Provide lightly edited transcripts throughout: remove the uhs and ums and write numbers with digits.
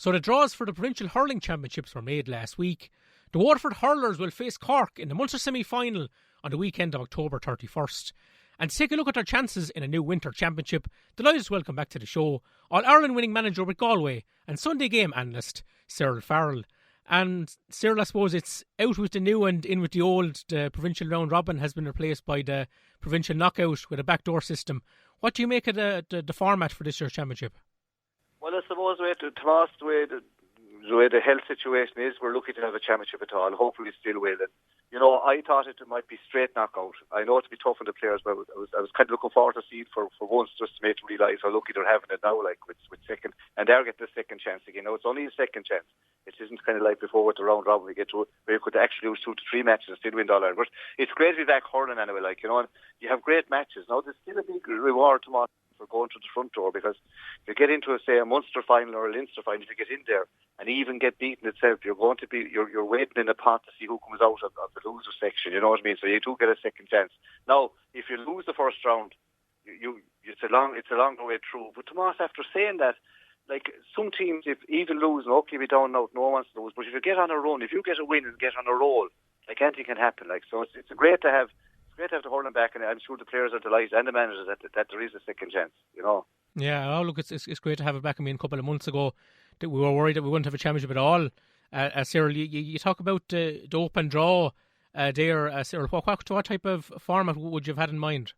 So the draws for the Provincial Hurling Championships were made last week. The Waterford hurlers will face Cork in the Munster semi-final on the weekend of October 31st. And to take a look at their chances in a new winter championship, delighted to welcome back to the show All-Ireland winning manager with Galway and Sunday game analyst Cyril Farrell. And Cyril, I suppose it's out with the new and in with the old. The provincial round robin has been replaced by the provincial knockout with a backdoor system. What do you make of the format for this year's championship? Well, I suppose Tomas, the way the health situation is, we're lucky to have a championship at all. Hopefully, still will. And, I thought it might be straight knockout. I know it'd be tough on the players, but I was kind of looking forward to see it for once, just to make them realise how lucky they're having it now, like with second, and they'll get the second chance again. Now it's only a second chance. It isn't kind of like before with the round robin we get to where you could actually lose 2 to 3 matches and still win the All-Ireland. But it's great to be back hurling anyway, and you have great matches. Now there's still a big reward tomorrow for going to the front door, because if you get into say a Munster final or a Leinster final, if you get in there and even get beaten itself, you're waiting in a pot to see who comes out of the loser section. You know what I mean? So you do get a second chance. Now, if you lose the first round, it's a long way through. But Tomas, after saying that, like some teams, if even losing, okay, we don't know, no one wants to lose. But if you get on a run, if you get a win and get on a roll, like anything can happen. Like so, it's great to have. Great to have the hurling back, and I'm sure the players are delighted and the managers that there is a second chance. Yeah, look, it's great to have it back. I mean, a couple of months ago, that we were worried that we wouldn't have a championship at all. Cyril, you talk about the open draw there. Cyril, what type of format would you have had in mind?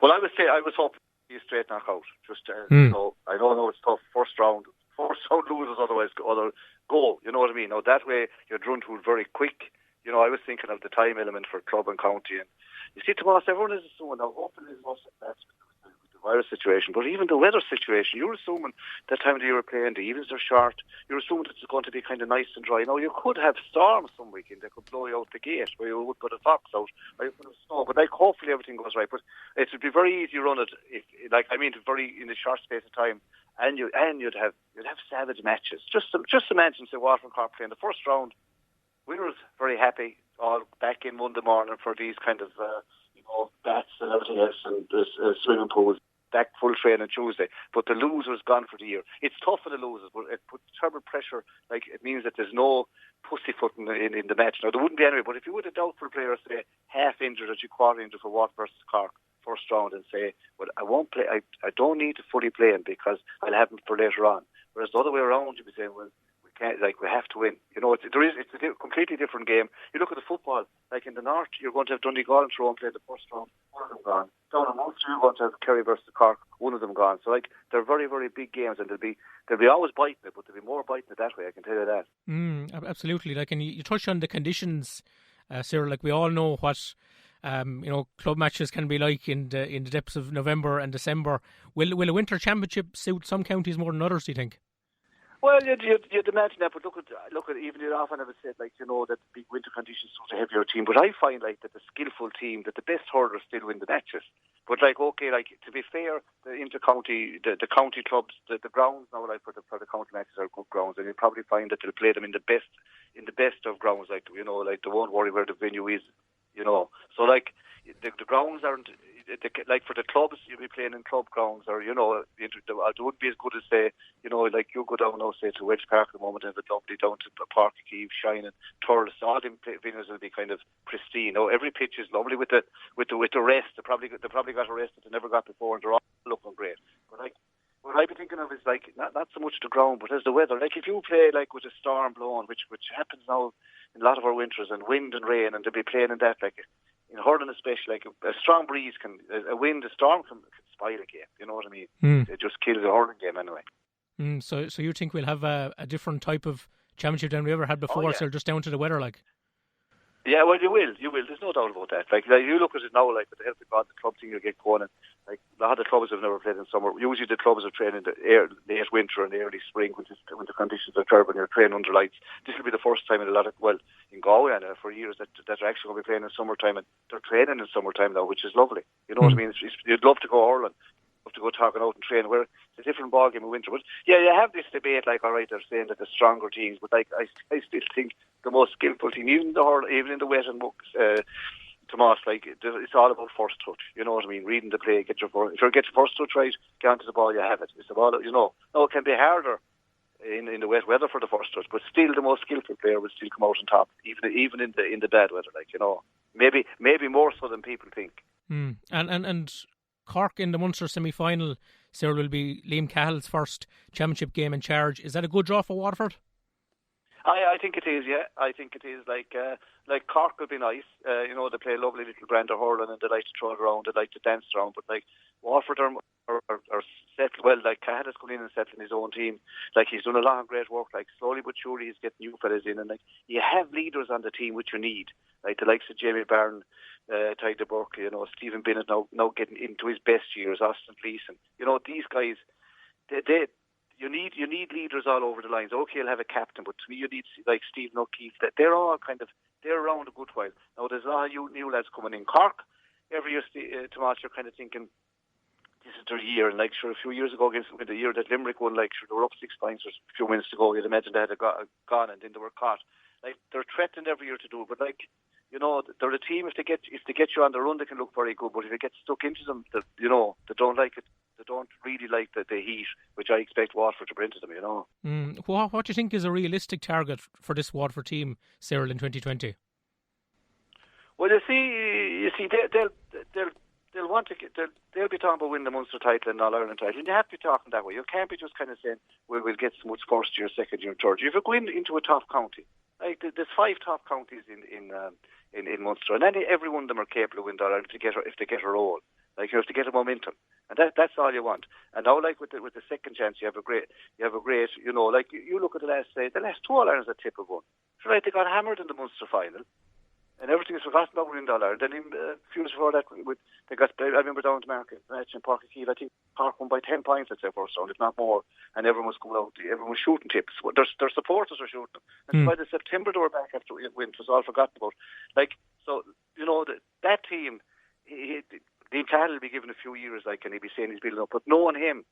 Well, I was hoping to be a straight knockout. So I don't know, it's tough. First round losers, otherwise go. You know what I mean? Now that way you're drawn to it very quick. I was thinking of the time element for club and county, and you see, Tomas, everyone is assuming now. Hopefully, it's not that's with the virus situation, but even the weather situation, you're assuming that time of the year we're playing, the evenings are short. You're assuming it's going to be kind of nice and dry. Now you could have storms some weekend that could blow you out the gate, where you would put a fox out, or you could have snow. But hopefully everything goes right. But it would be very easy to run it, very in a short space of time, and you'd have savage matches. Just imagine, say, Waterford and Cork playing the first round. We were very happy all back in Monday morning for these kind of, bats and everything else, and swimming pools, back full training Tuesday. But the loser's gone for the year. It's tough for the losers, but it puts terrible pressure. Like, it means that there's no pussyfooting in the match. Now, there wouldn't be anyway, but if you would have doubtful players, say, half injured or quarter injured for Waterford versus Cork, first round, and say, well, I won't play, I don't need to fully play him because I'll have him for later on. Whereas the other way around, you'd be saying, well, we have to win. It's a completely different game. You look at the football, like in the north, you're going to have Donegal and Tyrone play the first round, one of them gone. Down in Munster, you're going to have Kerry versus Cork, one of them gone. So they're very, very big games, and they'll be always biting it, but they'll be more biting it that way, I can tell you that. Absolutely. And you touched on the conditions, Cyril. We all know what club matches can be like in the depths of November and December. Will a winter championship suit some counties more than others, do you think? Well, you'd imagine that, but look at even you often have said that the big winter conditions suit a heavier team. But I find that the skillful team, that the best hurlers still win the matches. But to be fair, the inter-county, the county clubs, the grounds now for the county matches are good grounds, and you probably find that they'll play them in the best of grounds, they won't worry where the venue is, So the grounds aren't. For the clubs, you'll be playing in club grounds, or it wouldn't be as good as say, you go down now, say to Wedge Park at the moment and have it lovely down to Páirce, Keeve, Shining, Thurles. All them venues will be kind of pristine. Every pitch is lovely with the rest. They probably got a rest that they never got before, and they're all looking great. But what I've been thinking of is not so much the ground, but as the weather. If you play with a storm blowing, which happens now in a lot of our winters, and wind and rain, and they'll be playing in that in hurling especially, a strong breeze a storm can spoil a game. You know what I mean? It just kills the hurling game anyway. So you think we'll have a different type of championship than we ever had before? So just down to the weather, Yeah, well, you will. There's no doubt about that. You look at it now, with the help of God, the club thing, you get going, and a lot of the clubs have never played in summer. Usually the clubs are training in the late winter and early spring, when the conditions are terrible and you're training under lights. This will be the first time in in Galway and for years that they're actually going to be playing in summertime, and they're training in summertime now, which is lovely. You know what I mean? You'd love to go hurling, love to go talking out and train, where it's a different ballgame in winter. But yeah, you have this debate, all right, they're saying that the stronger teams, but I still think the most skillful team, even in the wet and Tomas, it's all about first touch. You know what I mean? Reading the play, if you get your first touch right, get onto the ball, you have it. It's about, now it can be harder in the wet weather for the first touch, but still the most skillful player will still come out on top, even in the bad weather. Maybe more so than people think. And Cork in the Munster semi-final, Cyril, will be Liam Cahill's first championship game in charge. Is that a good draw for Waterford? I think it is, yeah. I think it is. Like Cork would be nice. They play a lovely little brand of hurling and they like to throw it around, they like to dance around. But like Waterford are settled well. Like Cahill has come in and settled in his own team. Like he's done a lot of great work. Like slowly but surely he's getting new fellas in. And like you have leaders on the team which you need. Like the likes of Jamie Byrne, Ty de Burke, Stephen Bennett now getting into his best years, Austin Gleeson. These guys, You need leaders all over the lines. Okay, you'll have a captain, but to me you need like Stephen O'Keefe. They're all they're around a good while. Now there's a lot of new lads coming in. Cork, every year, Tomas, you're kind of thinking this is their year. And like sure, a few years ago against the year that Limerick won, like sure they were up 6 points or a few minutes to go. You'd imagine they had gone and then they were caught. Like they're threatened every year to do it, but like they're a team. If they get you on the run, they can look very good. But if it gets stuck into them, they don't like it. They don't really like the heat, which I expect Waterford to bring to them, What do you think is a realistic target for this Waterford team, Cyril, in 2020? Well, you see, they'll want to they'll be talking about winning the Munster title and All-Ireland title, and you have to be talking that way. You can't be just kind of saying, we'll get so much first year, second year, third year. If you go into a top county, like there's 5 top counties in Munster, and every one of them are capable of winning All-Ireland if they get a role. Like you have to get a momentum, and that's all you want. And now, like with the second chance, you have a great, like you look at the last 2 All-Irelands that tip of one. So right, they got hammered in the Munster final, and everything is forgotten about winning All-Ireland. Then a few years before that, I remember down to Market match in Páirce, I think Cork won by 10 points at their first round, if not more, and everyone was coming out, everyone was shooting tips. Their supporters were shooting them, and by the September they were back after it went. It was all forgotten about. Like so, that team. Liam Cahill will be given a few years, like, and he'll be saying he's building up. But knowing him,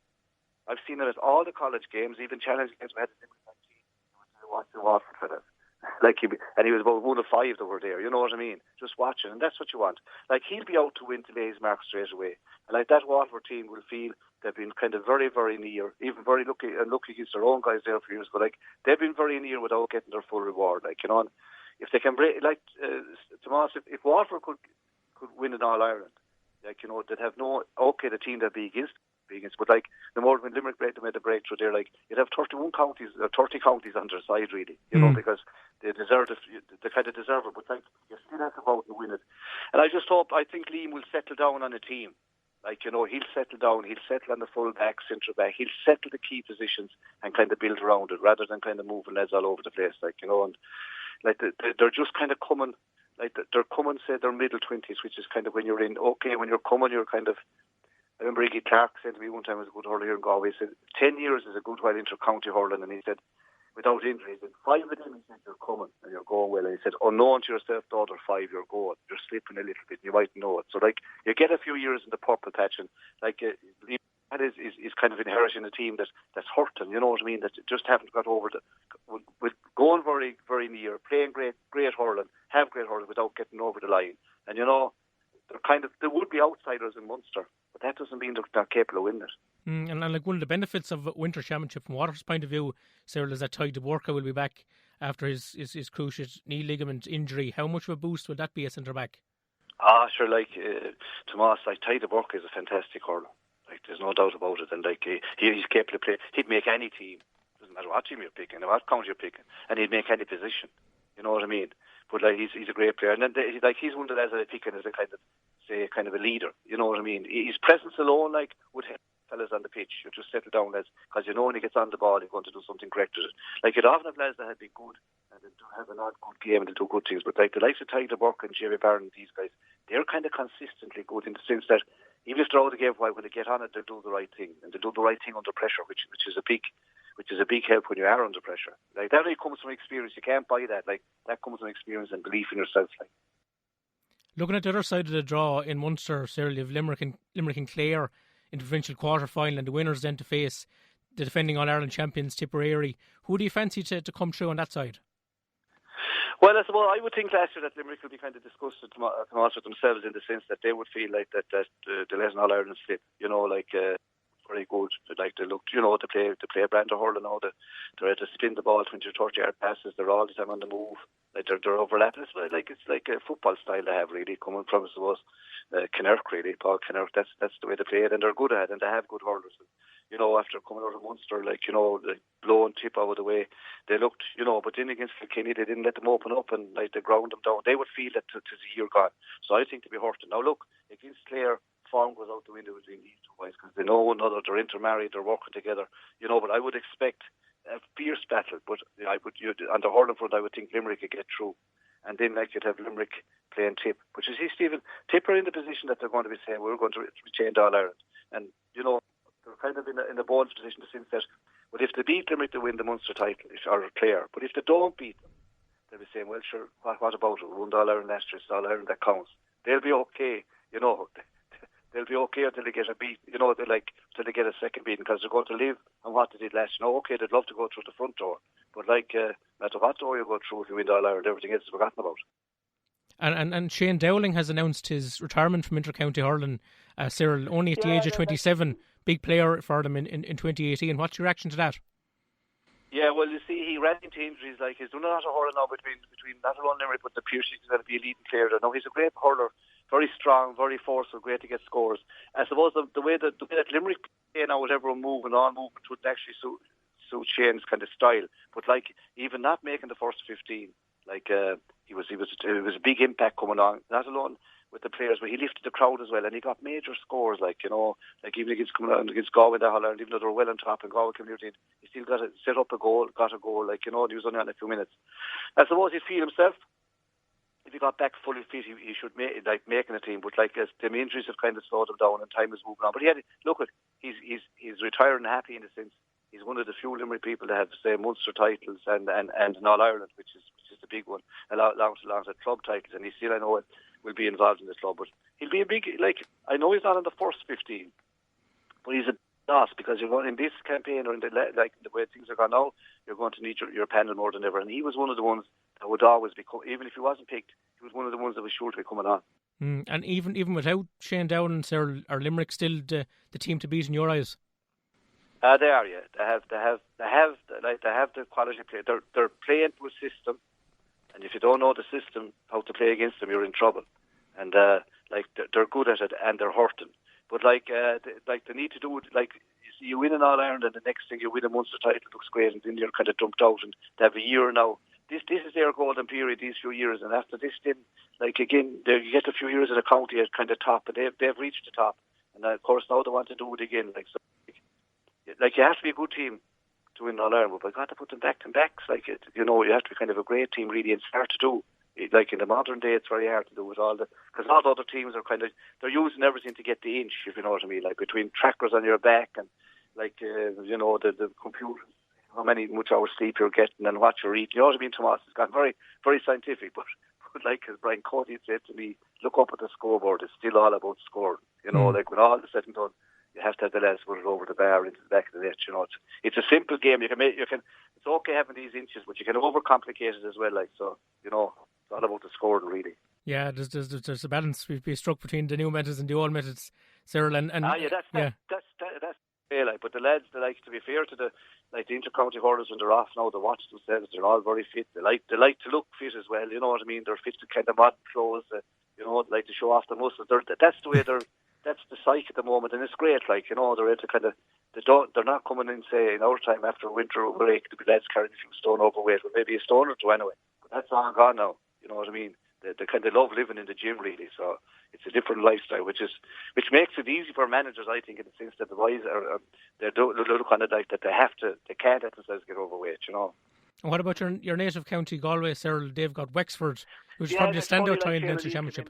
I've seen it at all the college games, even challenge games. We had a team watching Waterford for that. And he was about one of 5 that were there. You know what I mean? Just watching, and that's what you want. Like he'll be out to win today's mark straight away. And like that Waterford team will feel they've been kind of very, very near, even very lucky against their own guys there for years. But like they've been very near without getting their full reward. Like if they can break, like Tomas, if Waterford could win an All Ireland. Like, they'd have the team they'd be against, but like, the more when Limerick made the breakthrough, they're like, you'd have 31 counties, or 30 counties on their side, really, because they deserve it, they kind of deserve it, but like, you still have to go out and win it. And I think Liam will settle down on a team. Like, he'll settle down, he'll settle on the full back, centre back, he'll settle the key positions and kind of build around it, rather than kind of moving lads all over the place, and like, they're just kind of coming. Like they're coming, say their middle 20s, which is kind of when you're in. Okay, when you're coming, you're kind of. I remember Iggy Clark said to me one time, I was a good hurler here in Galway. He said 10 years is a good while inter-county hurling, and he said without injuries, 5 of them he said you're coming and you're going well. And he said unknown to yourself, the other 5 you're going. You're slipping a little bit, and you might know it. So like you get a few years in the purple patch, and like that is kind of inheriting a team that's hurting. You know what I mean? That just haven't got over with going very, very near, playing great hurling, have great hurling without getting over the line. And they would be outsiders in Munster, but that doesn't mean they're not capable of winning it. And like one of the benefits of Winter Championship from Waterford's point of view, Cyril, is that Ty de Burke will be back after his cruciate knee ligament injury. How much of a boost will that be at centre back? Sure. Like Tomas, like Ty de Burke is a fantastic hurler. Like there's no doubt about it, and like he's capable of playing. He'd make any team. Doesn't matter what team you're picking, or what county you're picking, and he'd make any position. You know what I mean? But like he's a great player, and then he's one of the lads that I pick as a kind of a leader. You know what I mean? His presence alone, like, would help fellas on the pitch. You just settle down, lads, because when he gets on the ball, he's going to do something correct with it. Like you'd often have lads that have been good and they do have an odd good game and they do good things, but like the likes of Ty de Burke and Jamie Byrne, these guys, they're kind of consistently good in the sense that even if they're out of the game, when they get on it, they'll do the right thing, and they do the right thing under pressure, which is a big help when you are under pressure. Like that only comes from experience. You can't buy that. Like that comes from experience and belief in yourself. Like. Looking at the other side of the draw in Munster, Cyril, you have Limerick and Clare in the provincial quarter-final, and the winners then to face the defending All-Ireland champions Tipperary. Who do you fancy to come through on that side? Well, I would think last year that Limerick will be kind of disgusted with themselves in the sense that they would feel like that they let an All-Ireland slip. very good. Like they look, they play a brand of hurling now. They're able to spin the ball 20 or 30 yard passes. They're all the time on the move. Like they're overlapping. It's like a football style they have really coming from, I suppose, Kinnerk really, Paul Kinnerk. That's the way they play it, and they're good at it, and they have good hurlers. After coming out of Munster, like blowing tip out of the way, they looked, but then against Kilkenny, they didn't let them open up and like they ground them down. They would feel that to the year gone. So I think to be hurting. Now look, against Clare, form goes out the window between these two guys because they know one another, they're intermarried, they're working together, but I would expect a fierce battle. But on the hurling front, I would think Limerick could get through. And then you'd have Limerick playing Tip. But you see, Stephen, Tip are in the position that they're going to be saying, we're going to retain All Ireland. And, they're kind of in a bold position since that. But if they beat Limerick, they win the Munster title, or Clare. But if they don't beat them, they'll be saying, well, sure, what about it? We won the All Ireland last year, it's All Ireland that counts. They'll be okay, They'll be okay until they get a beat, until they get a second beating, because they're going to live on what they did last year. Okay, they'd love to go through the front door, but no matter what door you go through, if you win the All Ireland, everything else is forgotten about. And Shane Dowling has announced his retirement from inter-county hurling, Cyril, only at the age of 27. Big player for them in 2018. What's your reaction to that? Yeah, well, you see, he ran into injuries. Like, he's done a lot of hurling now between not alone Limerick, but the Páirce is going to be a leading player there. Now, he's a great hurler, very strong, very forceful, great to get scores. I suppose the way that Limerick play now with everyone moving on, movement wouldn't actually suit Shane's kind of style. But even not making the first 15, it was a big impact coming on. Not alone with the players, but he lifted the crowd as well, and he got major scores. Even against coming out against Galway, the Holland, even though they were well on top, and Galway came near the end, he still got to set up a goal, got a goal. He was only on a few minutes. I suppose he'd feel himself. If he got back fully fit, he should making a team. But the injuries have kind of slowed him down, and time is moving on. But he's retiring happy in a sense. He's one of the few Limerick people that have, say, Munster titles and an All Ireland, which is the big one, alongside club titles. And he still, I know, will be involved in the club. But he'll be a big, I know he's not in the first 15, but he's a loss because you're going in this campaign or in the way things are going now, you're going to need your panel more than ever. And he was one of the ones that would always be, even if he wasn't picked, he was one of the ones that was sure to be coming on. And even without Shane Dowling, Cyril, are Limerick still the team to beat in your eyes? They are, yeah. They have the quality play. They're playing to a system, and if you don't know the system, how to play against them, you're in trouble. And they're good at it, and they're hurting. But they need to do it. You win an All Ireland, and the next thing you win a Munster title, looks great, and then you're kind of dumped out. And they have a year now. This is their golden period. These few years, and after this, then again, you get a few years at a county at kind of top, and they've reached the top. And of course now they want to do it again. You have to be a good team to win All Ireland, but I got to put them back to backs. You have to be kind of a great team really, and it's hard to do. In the modern day, it's very hard to do with because all the other teams are they're using everything to get the inch, if you know what I mean. Between trackers on your back and the computer, how much hours sleep you're getting and what you're eating. You know what I mean, Tomas? It's gotten very, very scientific, but as Brian Cody said to me, look up at the scoreboard. It's still all about scoring. When all the said and done, you have to have the lads put it over the bar into the back of the net. It's a simple game. It's okay having these inches, but you can overcomplicate it as well. It's all about the scoring, really. Yeah, there's a balance to be struck between the new methods and the old methods, Cyril. That's fair. But the lads, they like to be fair to the inter-county hurlers when they're off now. They watch themselves. They're all very fit. They like to look fit as well. You know what I mean? They're fit to kind of modern clothes. They like to show off the muscles. That's the way they're. That's the psyche at the moment, and it's great. They're able to kind of. They're not coming in, say, in our time after a winter break, the lads carrying a few stone overweight, or maybe a stone or two anyway. But that's all gone now. You know what I mean? They kind of love living in the gym, really. So it's a different lifestyle, which makes it easy for managers, I think, in the sense that the boys they're kind of like that they can't let themselves get overweight, And what about your native county, Galway, Cyril? They've got Wexford, which is probably a standout tie in the championship.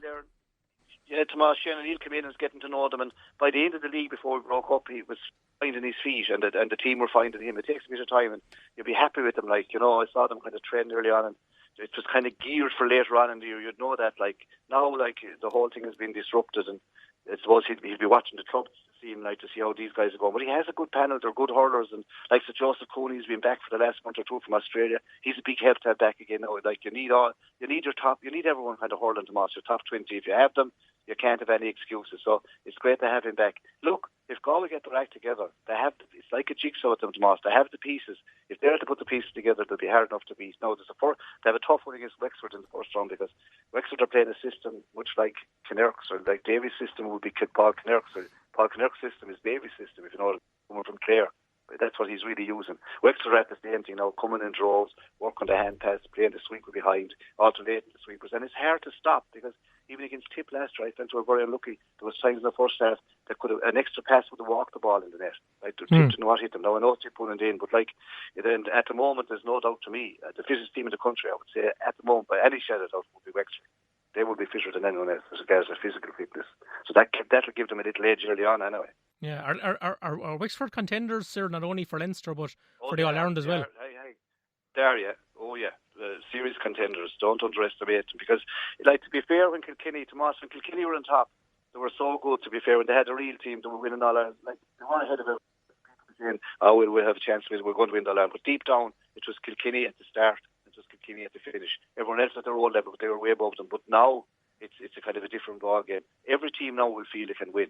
Yeah, Tomas, Shane O'Neill came in and was getting to know them, and by the end of the league, before we broke up, he was finding his feet, and the team were finding him. It takes a bit of time, and you'll be happy with them. I saw them kind of train early on, and it was kind of geared for later on in the year. You'd know that. Now, the whole thing has been disrupted, and I suppose he'd be watching the club to see how these guys are going. But he has a good panel. They're good hurlers, and Sir Joseph Cooney's been back for the last month or two from Australia. He's a big help to have back again now. You need everyone kind of hurling, Tomas, your top 20. If you have them, you can't have any excuses. So it's great to have him back. Look, if Galway get their act together, it's like a jigsaw with them, Tomas. They have the pieces. If they're to put the pieces together, they'll be hard enough to beat. Now, they have a tough one against Wexford in the first round because Wexford are playing a system much like Kinnerk's, or like Davy's system would be Paul Kinnerk's. Paul Kinnerk's system is Davy's system, if you know, coming from Clare. That's what he's really using. Wexford are at the same thing now, coming in droves, working the hand pass, playing the sweeper behind, alternating the sweepers. And it's hard to stop because even against Tip last year, I felt we were very unlucky. There was times in the first half that an extra pass would have walked the ball in the net. Right? Tip did not hit them. Now I know Tip put it in, but at the moment, there's no doubt to me, the fittest team in the country, I would say, at the moment, by any shadow of doubt, would be Wexford. They will be fitter than anyone else as regards their physical fitness. So that'll give them a little edge early on anyway. Yeah, are Wexford contenders, sir, not only for Leinster but for the All-Ireland as well? They are, yeah. Oh, yeah. Serious contenders. Don't underestimate them because, to be fair, when Kilkenny were on top, they were so good, to be fair, when they had a real team, they were winning All-Ireland. They were ahead of it. People saying, we'll have a chance, we're going to win the All-Ireland. But deep down, it was Kilkenny at the start. It was Kilkenny at the finish. Everyone else at their own level, but they were way above them. But now, it's a kind of a different ball game. Every team now will feel they can win.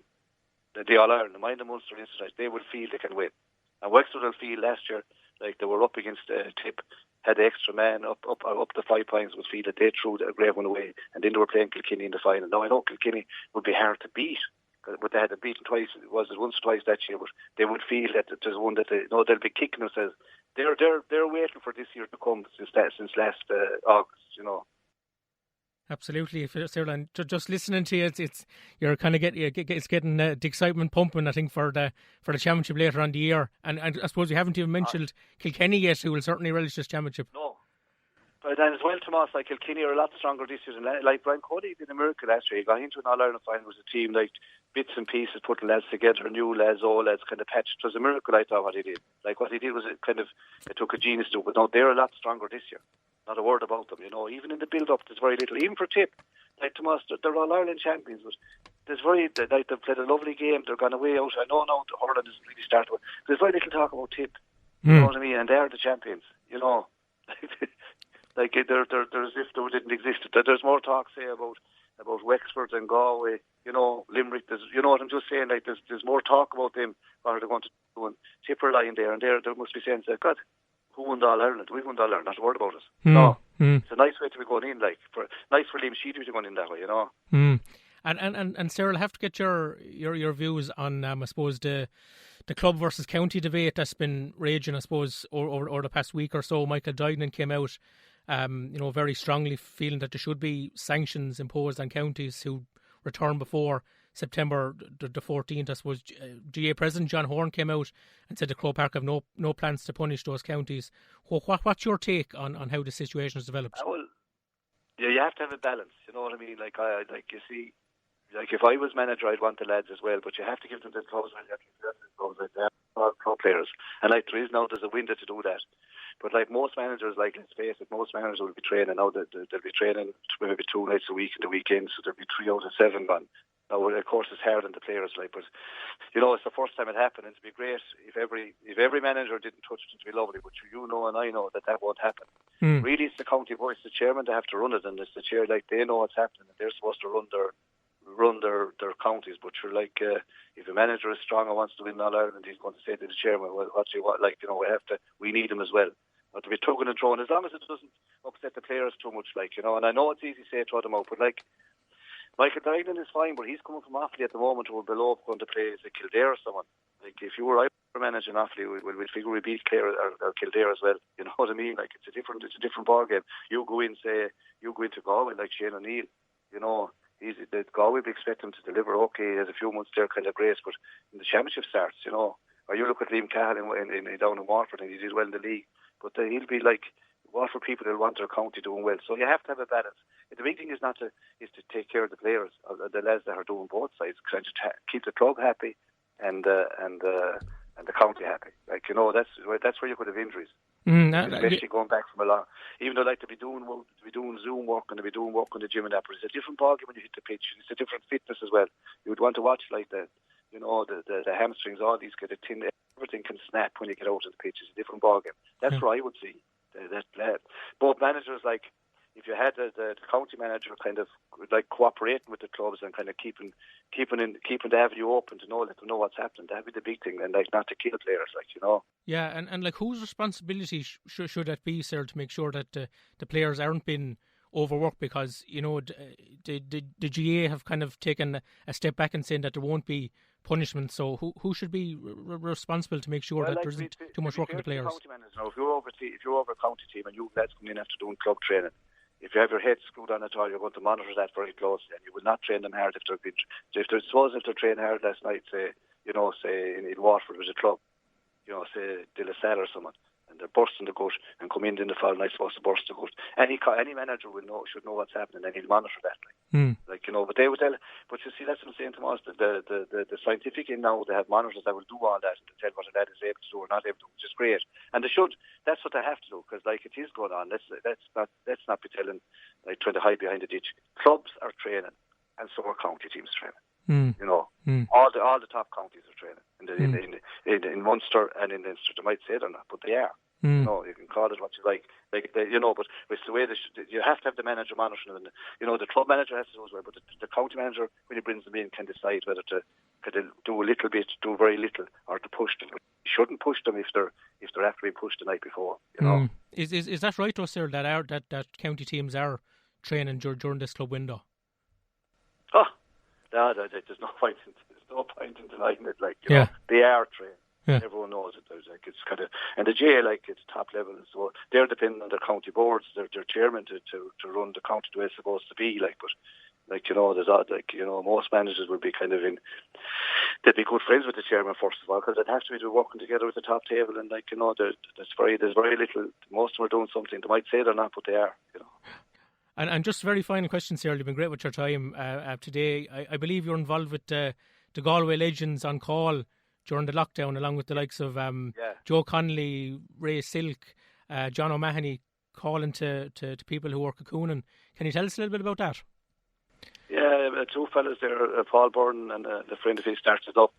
The All-Ireland, the Mind and Munster Institute, they will feel they can win. And Wexford will feel last year like they were up against Tip, had the extra man up the 5 points, would feel that they threw a great one away, and then they were playing Kilkenny in the final. Now I know Kilkenny would be hard to beat, but they had beaten twice. Was it once or twice that year? But they would feel that there's one that they'll be kicking themselves. They're waiting for this year to come since last August. You know. Absolutely, Cyril, and just listening to you, you're kind of it's getting the excitement pumping. I think for the championship later on the year, and I suppose we haven't even mentioned Kilkenny yet, who will certainly relish this championship. No, but then as well, Tomas, Kilkenny are a lot stronger this year. Like Brian Cody did a miracle last year. He got into an All-Ireland final with a team bits and pieces, putting lads together, new lads, old lads, kind of patched. It was a miracle, I thought, what he did. What he did was it took a genius to do. But no, they're a lot stronger this year. Not a word about them, Even in the build-up, there's very little. Even for Tip, Tomas, they're All-Ireland champions, but they've played a lovely game. They're gone away out. I know now the hurling has really started, but there's very little talk about Tip. You know what I mean? And they're the champions, they're as if they didn't exist. There's more talk, say, about Wexford and Galway, Limerick. You know what I'm just saying? There's more talk about them. What are they going to do? And Tip are lying there, and they must be saying, God, who won the All-Ireland? We won the All-Ireland. Not a word about it. No. It's a nice way to be going in, nice for Liam Sheedy to be going in that way, And Cyril, I have to get your views on, I suppose, the club versus county debate that's been raging, I suppose, over the past week or so. Michael Duignan came out, very strongly feeling that there should be sanctions imposed on counties who return before September the 14th. I suppose GA President John Horn came out and said the Croke Park have no plans to punish those counties. What's your take on how the situation has developed? Well, yeah, you have to have a balance. You know what I mean? You see, if I was manager, I'd want the lads as well, but you have to give them the clubs. They're all club players, and there's a window to do that. But most managers, let's face it, most managers will be training now. They'll be training maybe 2 nights a week in the weekend, so there'll be 3 out of 7 gone. Now, of course, it's hard on the players, but it's the first time it happened. It'd be great if every manager didn't touch it. It'd be lovely, but and I know that won't happen. Really, it's the county board, it's the chairman that have to run it, and it's the chair. They know what's happening, and they're supposed to run their counties. But if a manager is strong and wants to win All-Ireland, he's going to say to the chairman, "Well, what do you want? We need him as well." Not to be tugging and throwing, as long as it doesn't upset the players too much, And I know it's easy to say throw them out, but Michael Duignan is fine, but he's coming from Offaly at the moment, who will below going to play as a Kildare or someone. If you were managing Offaly, we'd figure we beat Clare or Kildare as well. You know what I mean? It's a different ball game. You go into Galway like Shane O'Neill. Galway we expect him to deliver. Okay, he has a few months there, kind of grace, but when the championship starts, or you look at Liam Cahill down in Waterford, and he did well in the league, but he'll be Waterford people will want their county doing well. So you have to have a balance. The big thing is to take care of the players, the lads that are doing both sides, trying to keep the club happy and the county happy. That's where you could have injuries, especially going back from a long. Even though to be doing Zoom work and to be doing work on the gym and that, but it's a different ballgame when you hit the pitch. It's a different fitness as well. You would want to watch the hamstrings, all these kind of everything can snap when you get out of the pitch. It's a different ballgame. That's where I would see that. Both managers, if if you had the county manager kind of like cooperating with the clubs and kind of keeping the avenue open to let them know what's happening, that'd be the big thing. And like not to kill players, Yeah, and like whose responsibility should that be, sir, to make sure that the players aren't being overworked? Because the GA have kind of taken a step back and saying that there won't be punishment. So who should be responsible to make sure that there isn't too much work on the players? If you're over a county team and you lads come in after doing club training, if you have your head screwed on at all, you're going to monitor that very closely, and you will not train them hard if they're training hard last night, say in Waterford was a club, say De La Salle or someone, and they're bursting the gut and come in the foul night supposed to burst the gut. Any manager should know what's happening, and he'll monitor that. But they would tell. But you see, that's what I'm saying to us. The scientific in now, they have monitors that will do all that and tell what a lad is able to do or not able to do, which is great. And they should. That's what they have to do, because it is going on. Let's not be trying to hide behind the ditch. Clubs are training, and so are county teams training. All the top counties are training in Munster and in Leinster. They might say they're not, but they are. You can call it what you like. But it's the way you have to have the manager monitoring them. The club manager has to do as well, but the county manager, when he brings them in, can decide whether to do a little bit, do very little, or to push them. You shouldn't push them if they're after being pushed the night before. Is that right, though, sir? That county teams are training during this club window? Oh, no, there's no point in denying it. They are trained. Yeah. Everyone knows it. It's kind of, and the GA, it's top level, so they're depending on their county boards, their chairman to run the county the way it's supposed to be. There's most managers would be kind of they'd be good friends with the chairman first of all, because they'd have to be working together with the top table, and there's very little. Most of them are doing something. They might say they're not, but they are. And just very final question, Cyril. You've been great with your time today. I believe you're involved with the Galway Legends on call during the lockdown, along with the likes of Joe Connolly, Ray Silk, John O'Mahony, calling to people who work at Coonan. Can you tell us a little bit about that? Yeah, two fellas there, Paul Byrne and the friend of his started up.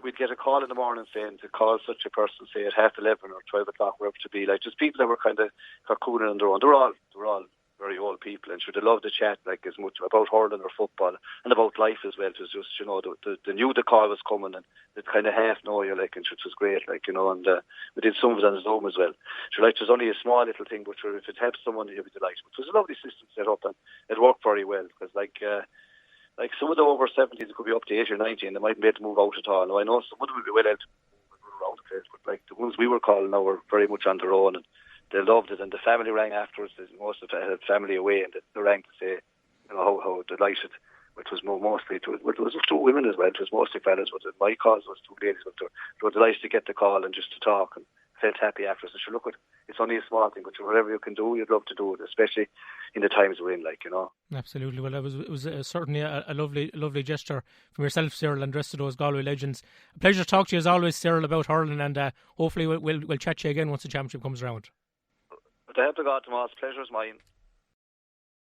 We'd get a call in the morning saying to call such a person, say at 11:30 or 12 o'clock, wherever to be. Just people that were kind of cocooning on their own. They're all very old people, and they love to chat as much about hurling or football and about life as well. It was just they knew the call was coming, and they kind of half know you and which was great, and we did some of it on Zoom as well. There's only a small little thing, but if it helps someone, you'll be delighted. It was a lovely system set up, and it worked very well, because some of the over 70s, it could be up to 80 or 90, and they mightn't be able to move out at all. Now I know some of them would be well able to move around the place, but the ones we were calling now were very much on their own, and they loved it, and the family rang afterwards. Most of them had family away, and they rang to say, how delighted. It was two women as well. It was mostly fellas, but my cause was two ladies. But they were delighted to get the call and just to talk, and felt happy afterwards. So look, it's only a small thing, but whatever you can do, you'd love to do it, especially in the times we're in, Absolutely. Well, it was certainly a lovely gesture from yourself, Cyril, and the rest of those Galway Legends. A pleasure to talk to you as always, Cyril, about hurling, and hopefully we'll chat to you again once the championship comes around. But I have to go, Tomas. Pleasure's mine.